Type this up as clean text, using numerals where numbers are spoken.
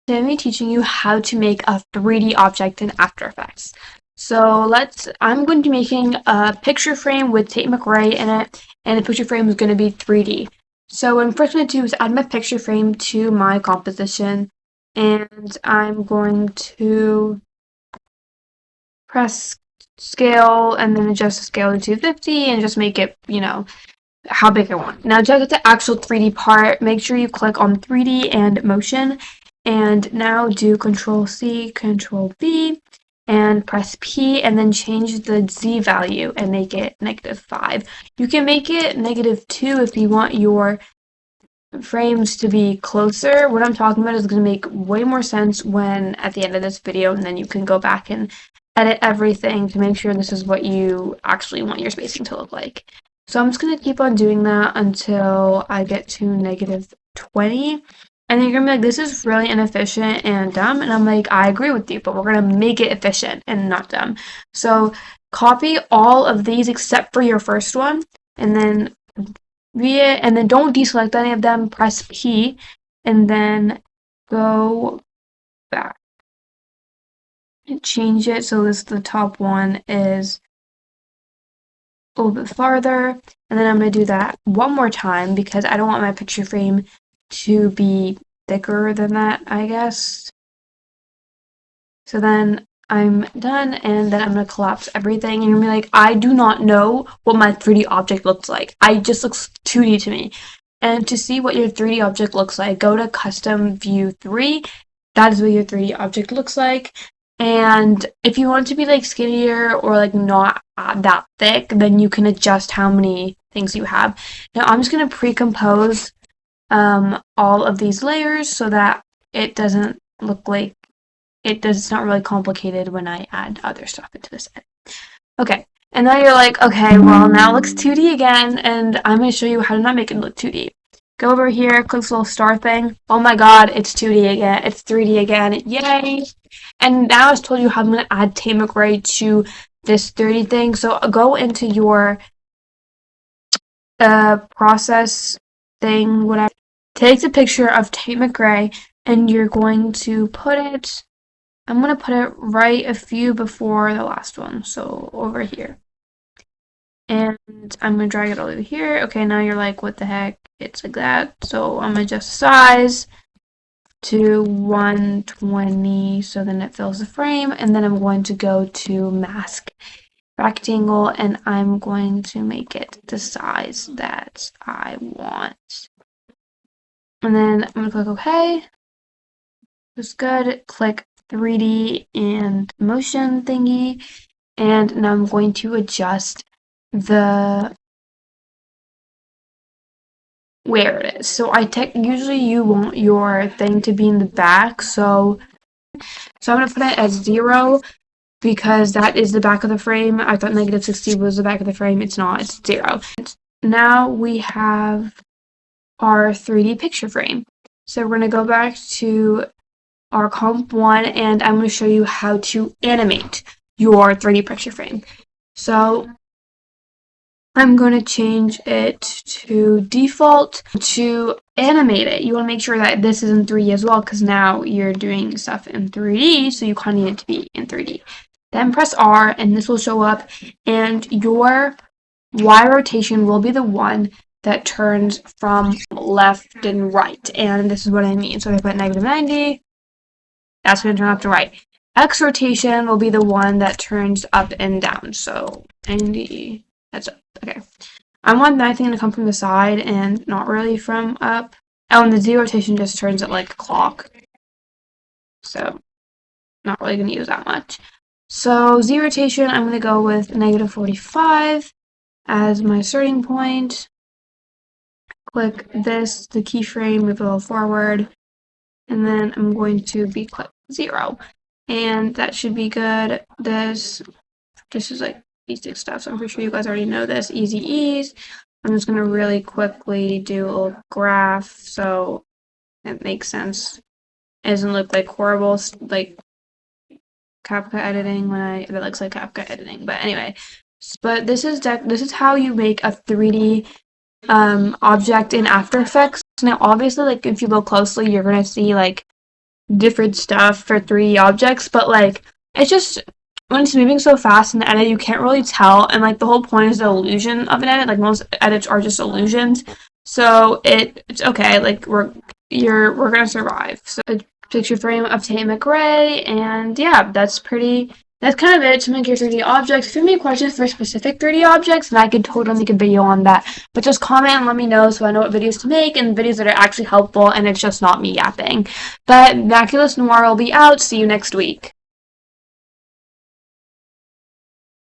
Today I'm teaching you how to make a 3D object in After Effects. So I'm going to be making a picture frame with Tate McRae in it, and the picture frame is going to be 3D. So what I'm first going to do is add my picture frame to my composition, and I'm going to press scale and then adjust the scale to 250 and just make it, how big I want. Now to get the actual 3D part, make sure you click on 3D and motion, and now do Control C, Control V, and press P, and then change the Z value and make it -5. You can make it -2 if you want your frames to be closer. What I'm talking about is going to make way more sense when at the end of this video, and then you can go back and edit everything to make sure this is what you actually want your spacing to look like. So I'm just going to keep on doing that until I get to -20. And then you're going to be like, this is really inefficient and dumb. And I'm like, I agree with you, but we're going to make it efficient and not dumb. So copy all of these except for your first one. And then and then don't deselect any of them. Press P. And then go back. And change it so the top one is a little bit farther, and then I'm going to do that one more time because I don't want my picture frame to be thicker than that, I guess. So then I'm done, and then I'm going to collapse everything, and you're going to be like, I do not know what my 3D object looks like. It just looks 2D to me. And to see what your 3D object looks like, go to Custom View 3. That is what your 3D object looks like. And if you want it to be like skinnier or like not that thick, then you can adjust how many things you have. Now I'm just going to pre-compose all of these layers so that it doesn't look like it's not really complicated when I add other stuff into this edit. Okay, and now you're like, okay, well now it looks 2D again, and I'm going to show you how to not make it look 2D. Go over here, click this little star thing. Oh my god, it's 2D again. It's 3D again. Yay! And now I just told you how I'm going to add Tate McRae to this 3D thing. So go into your process thing, whatever. Take the picture of Tate McRae, and you're going to put it, I'm going to put it right a few before the last one. So over here. And I'm going to drag it all over here. Okay, now you're like, what the heck? It's like that. So I'm going to adjust size to 120 so then it fills the frame, and then I'm going to go to mask rectangle, and I'm going to make it the size that I want. And then I'm going to click OK. That's good. Click 3D and motion thingy, and now I'm going to adjust where it is. So usually you want your thing to be in the back, so I'm going to put it at 0 because that is the back of the frame. I thought -60 was the back of the frame. It's not, it's 0. Now we have our 3D picture frame. So we're going to go back to our comp 1, and I'm going to show you how to animate your 3D picture frame. So I'm going to change it to default. To animate it, you want to make sure that this is in 3D as well, because now you're doing stuff in 3D, so you kind of need it to be in 3D. Then press R, and this will show up, and your Y rotation will be the one that turns from left and right, and this is what I mean. So if I put -90, that's going to turn left to right. X rotation will be the one that turns up and down, so 90, that's up. Okay. I want my thing to come from the side and not really from up. Oh, and the Z rotation just turns it like a clock. So, not really going to use that much. So, Z rotation, I'm going to go with -45 as my starting point. Click this, the keyframe, move a little forward. And then I'm going to be click 0. And that should be good. This is like basic stuff, so I'm pretty sure you guys already know this. Easy ease. I'm just going to really quickly do a little graph so it makes sense. It doesn't look like horrible like Kafka editing it looks like Kafka editing. But anyway, but this is how you make a 3D object in After Effects. Now obviously, like if you look closely, you're going to see like different stuff for 3D objects, but like it's just when it's moving so fast in the edit, you can't really tell, and like the whole point is the illusion of an edit. Like most edits are just illusions, so it's okay. Like we're gonna survive. So a picture frame of Tate McRae, and yeah, that's kind of it to make your 3D objects. If you have any questions for specific 3D objects, then I could totally make a video on that. But just comment and let me know so I know what videos to make and videos that are actually helpful and it's just not me yapping. But Maculus Noir will be out. See you next week.